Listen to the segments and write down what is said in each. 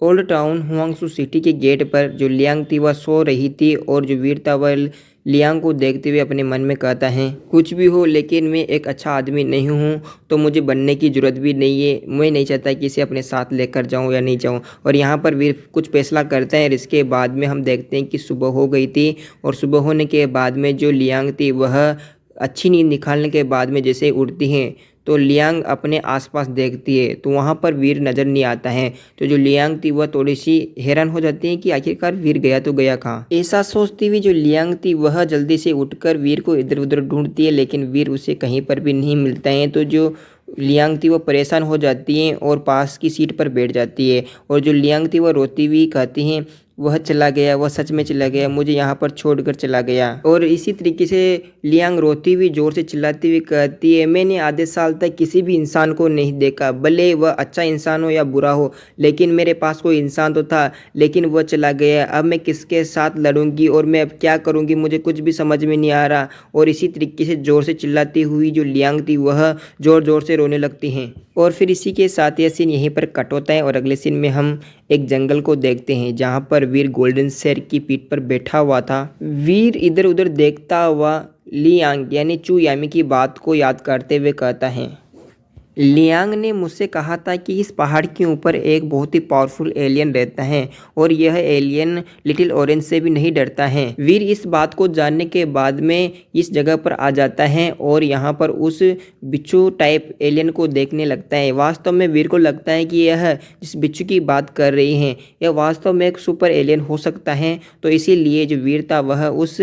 Old town हुआंगसू city के gate पर जो लियांग थी वह सो रही थी और जो वीर था वह लियांग को देखते हुए अपने मन में कहता है, कुछ भी हो लेकिन मैं एक अच्छा आदमी नहीं हूँ, तो मुझे बनने की ज़रूरत भी नहीं है। मैं नहीं चाहता कि इसे अपने साथ लेकर जाऊँ या नहीं जाऊँ। और यहाँ पर वीर कुछ फैसला करते हैं और इसके बाद में हम देखते हैं कि सुबह हो गई थी और सुबह होने के बाद में जो लियांग थी वह अच्छी नींद निकालने के बाद में जैसे उठती हैं तो लियांग अपने आसपास देखती है तो वहाँ पर वीर नज़र नहीं आता है। तो जो लियांग थी वह थोड़ी सी हैरान हो जाती है कि आखिरकार वीर गया तो गया कहाँ। ऐसा सोचती हुई जो लियांग थी वह जल्दी से उठकर वीर को इधर उधर ढूंढती है लेकिन वीर उसे कहीं पर भी नहीं मिलता है। तो जो लियांग थी वह परेशान हो जाती है और पास की सीट पर बैठ जाती है और जो लियांग थी वह रोती हुई कहती हैं, वह चला गया, वह सच में चला गया, मुझे यहाँ पर छोड़कर चला गया। और इसी तरीके से लियांग रोती हुई जोर से चिल्लाती हुई कहती है, मैंने आधे साल तक किसी भी इंसान को नहीं देखा, भले वह अच्छा इंसान हो या बुरा हो, लेकिन मेरे पास कोई इंसान तो था, लेकिन वह चला गया। अब मैं किसके साथ लड़ूंगी और मैं अब क्या करूंगी, मुझे कुछ भी समझ में नहीं आ रहा। और इसी तरीके से जोर से चिल्लाती हुई जो लियांग थी वह जोर जोर से रोने लगती हैं। और फिर इसी के साथ यह सीन यहीं पर कट होता है और अगले सीन में हम एक जंगल को देखते हैं जहाँ पर वीर गोल्डन शेर की पीठ पर बैठा हुआ था। वीर इधर उधर देखता हुआ लियांग यानी चू यामी की बात को याद करते हुए कहता है, लियांग ने मुझसे कहा था कि इस पहाड़ के ऊपर एक बहुत ही पावरफुल एलियन रहता है और यह एलियन लिटिल ऑरेंज से भी नहीं डरता है। वीर इस बात को जानने के बाद में इस जगह पर आ जाता है और यहाँ पर उस बिच्छू टाइप एलियन को देखने लगता है। वास्तव में वीर को लगता है कि यह जिस बिच्छू की बात कर रही हैं यह वास्तव में एक सुपर एलियन हो सकता है। तो इसीलिए जो वीर था वह उस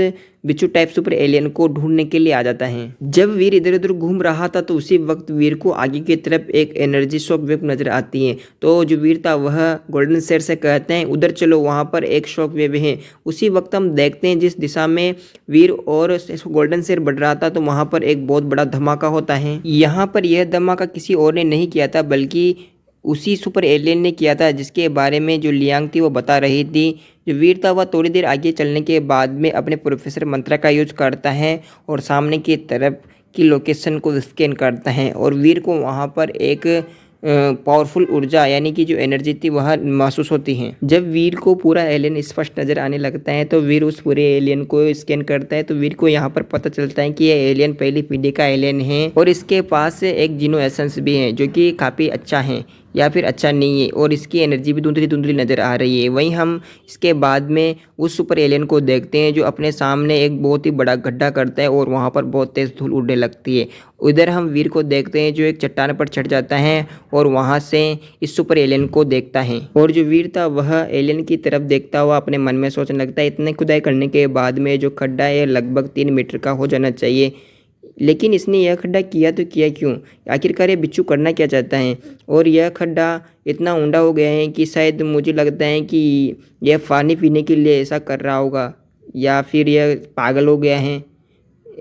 बिच्छू टाइप सुपर एलियन को ढूंढने के लिए आ जाता है। जब वीर इधर उधर घूम रहा था तो उसी वक्त वीर को आगे की तरफ एक एनर्जी शॉक वेव नजर आती है। तो जो वीर था वह गोल्डन शेर से कहते हैं, उधर चलो, वहां पर एक शॉक वेव है। उसी वक्त हम देखते हैं जिस दिशा में वीर और गोल्डन शेर बढ़ रहा था तो वहां पर एक बहुत बड़ा धमाका होता है। यहाँ पर यह धमाका किसी और ने नहीं किया था बल्कि उसी सुपर एलियन ने किया था जिसके बारे में जो लियांग थी वो बता रही थी। जो वीर था वह थोड़ी देर आगे चलने के बाद में अपने प्रोफेसर मंत्रा का यूज करता है और सामने की तरफ की लोकेशन को स्कैन करता है और वीर को वहाँ पर एक पावरफुल ऊर्जा यानी कि जो एनर्जी थी वह महसूस होती है। जब वीर को पूरा एलियन स्पष्ट नज़र आने लगता है तो वीर उस पूरे एलियन को स्कैन करता है तो वीर को यहाँ पर पता चलता है कि यह एलियन पहली पीढ़ी का एलियन है और इसके पास एक जीनो एसेंस भी है जो कि काफ़ी अच्छा है या फिर अच्छा नहीं है और इसकी एनर्जी भी धुंधली धुंधली नज़र आ रही है। वहीं हम इसके बाद में उस सुपर एलियन को देखते हैं जो अपने सामने एक बहुत ही बड़ा गड्ढा करता है और वहाँ पर बहुत तेज़ धूल उड़ने लगती है। उधर हम वीर को देखते हैं जो एक चट्टान पर चढ़ जाता है और वहाँ से इस सुपर एलियन को देखता है और जो वीर था वह एलियन की तरफ देखता हुआ अपने मन में सोचने लगता है, इतने खुदाई करने के बाद में जो खड्डा है लगभग 3 मीटर का हो जाना चाहिए, लेकिन इसने यह खड्डा किया तो किया क्यों, आखिरकार ये बिच्छू करना क्या चाहता है। और यह खड्डा इतना ऊंडा हो गया है कि शायद मुझे लगता है कि यह पानी पीने के लिए ऐसा कर रहा होगा या फिर यह पागल हो गया है।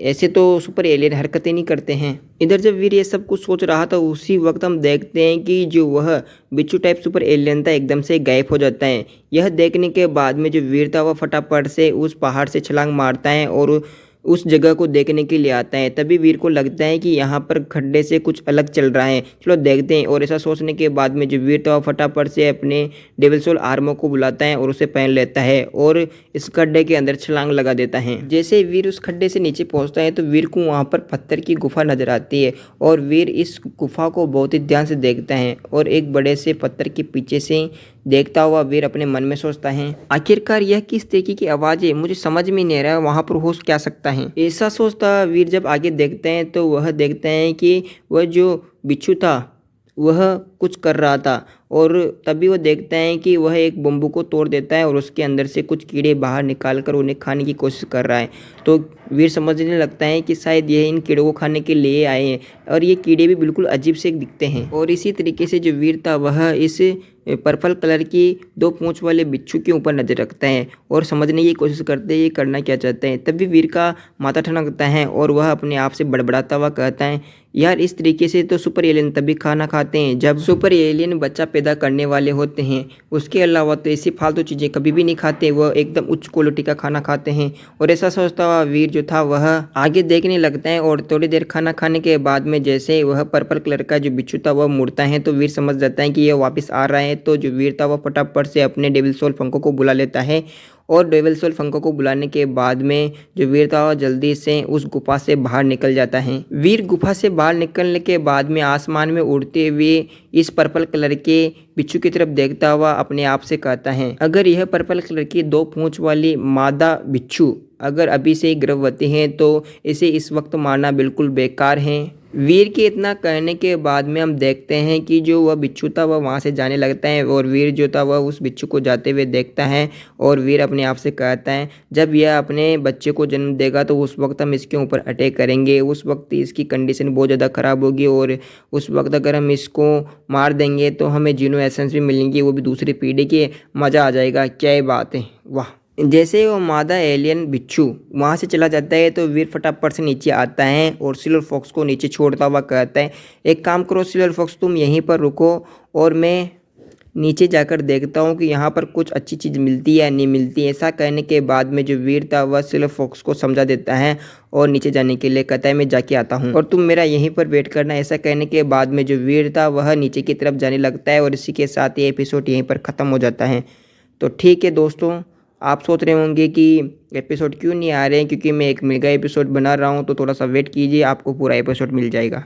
ऐसे तो सुपर एलियन हरकतें नहीं करते हैं। इधर जब वीर ये सब कुछ सोच रहा था उसी वक्त हम देखते हैं कि जो वह बिच्छू टाइप सुपर एलियन था एकदम से गायब हो जाता है। यह देखने के बाद में जो वीर था वह फटाफट से उस पहाड़ से छलांग मारता है और उस जगह को देखने के लिए आता है। तभी वीर को लगता है कि यहाँ पर खड्डे से कुछ अलग चल रहा है, चलो देखते हैं। और ऐसा सोचने के बाद में जो वीर था फटाफट से अपने डेविल सोल आर्मर को बुलाता है और उसे पहन लेता है और इस खड्डे के अंदर छलांग लगा देता है। जैसे वीर उस खड्डे से नीचे पहुँचता है तो वीर को वहाँ पर पत्थर की गुफा नजर आती है और वीर इस गुफा को बहुत ही ध्यान से देखता है और एक बड़े से पत्थर के पीछे से देखता हुआ वीर अपने मन में सोचता है, आखिरकार यह किस तरीके की आवाज़ है, मुझे समझ में नहीं आ रहा वहाँ पर हो क्या सकता है। ऐसा सोचता वीर जब आगे देखते हैं तो वह देखते हैं कि वह जो बिच्छू था वह कुछ कर रहा था और तभी वो देखते हैं कि वह एक बम्बू को तोड़ देता है और उसके अंदर से कुछ कीड़े बाहर निकाल कर उन्हें खाने की कोशिश कर रहा है। तो वीर समझने लगता है कि शायद यह इन कीड़ों को खाने के लिए आए हैं और ये कीड़े भी बिल्कुल अजीब से दिखते हैं। और इसी तरीके से जो वीर था वह इस पर्पल कलर की 2 पूंछ वाले बिच्छू के ऊपर नजर रखता है और समझने की कोशिश करते हैं ये करना क्या चाहते हैं। तभी वीर का माथा ठनकता है और वह अपने आप से बड़बड़ाता हुआ कहता है, यार इस तरीके से तो सुपर एलियन तभी खाना खाते हैं जब सुपर एलियन बच्चा पैदा करने वाले होते हैं। उसके अलावा तो ऐसी फालतू चीज़ें कभी भी नहीं खाते, वह एकदम उच्च क्वालिटी का खाना खाते हैं। और ऐसा सोचता हुआ वीर जो था वह आगे देखने लगता है और थोड़ी देर खाना खाने के बाद में जैसे वह पर्पल कलर का जो बिच्छू था वह मुड़ता है तो वीर समझ जाता है कि यह वापस आ रहा है। तो जो वीर था वह फटाफट से अपने डेविल सोल फंको को बुला लेता है और डेविल सोल फंको को बुलाने के बाद में जो वीर था वह जल्दी से उस गुफा से बाहर निकल जाता है। वीर गुफा से बाहर निकलने के बाद में आसमान में उड़ते हुए इस पर्पल कलर के बिच्छू की तरफ देखता हुआ अपने आप से कहता है, अगर यह पर्पल कलर की 2 पूंछ वाली मादा बिच्छू अगर अभी से ही गर्भवती हैं तो इसे इस वक्त मारना बिल्कुल बेकार है। वीर के इतना कहने के बाद में हम देखते हैं कि जो वह बिच्छू था वह वहाँ से जाने लगता है और वीर जो था वह उस बिच्छू को जाते हुए देखता है और वीर अपने आप से कहता है, जब यह अपने बच्चे को जन्म देगा तो उस वक्त हम इसके ऊपर अटैक करेंगे। उस वक्त इसकी कंडीशन बहुत ज़्यादा ख़राब होगी और उस वक्त अगर हम इसको मार देंगे तो हमें जीनो एसेंस भी मिलेंगी, वो भी दूसरी पीढ़ी के। मज़ा आ जाएगा। क्या बात है, वाह। जैसे वो मादा एलियन बिच्छू वहाँ से चला जाता है तो वीर फटाफट से नीचे आता है और सिल्वर फॉक्स को नीचे छोड़ता हुआ कहता है, एक काम करो सिल्वर फॉक्स, तुम यहीं पर रुको और मैं नीचे जाकर देखता हूँ कि यहाँ पर कुछ अच्छी चीज़ मिलती है या नहीं मिलती है। ऐसा कहने के बाद में जो वीर था वह सिल्वर फॉक्स को समझा देता है और नीचे जाने के लिए कहता है, मैं जाके आता हूँ और तुम मेरा यहीं पर वेट करना। ऐसा कहने के बाद में जो वीर था वह नीचे की तरफ जाने लगता है और इसी के साथ ये एपिसोड यहीं पर ख़त्म हो जाता है। तो ठीक है दोस्तों, आप सोच रहे होंगे कि एपिसोड क्यों नहीं आ रहे हैं, क्योंकि मैं एक मेगा एपिसोड बना रहा हूँ, तो थोड़ा सा वेट कीजिए, आपको पूरा एपिसोड मिल जाएगा।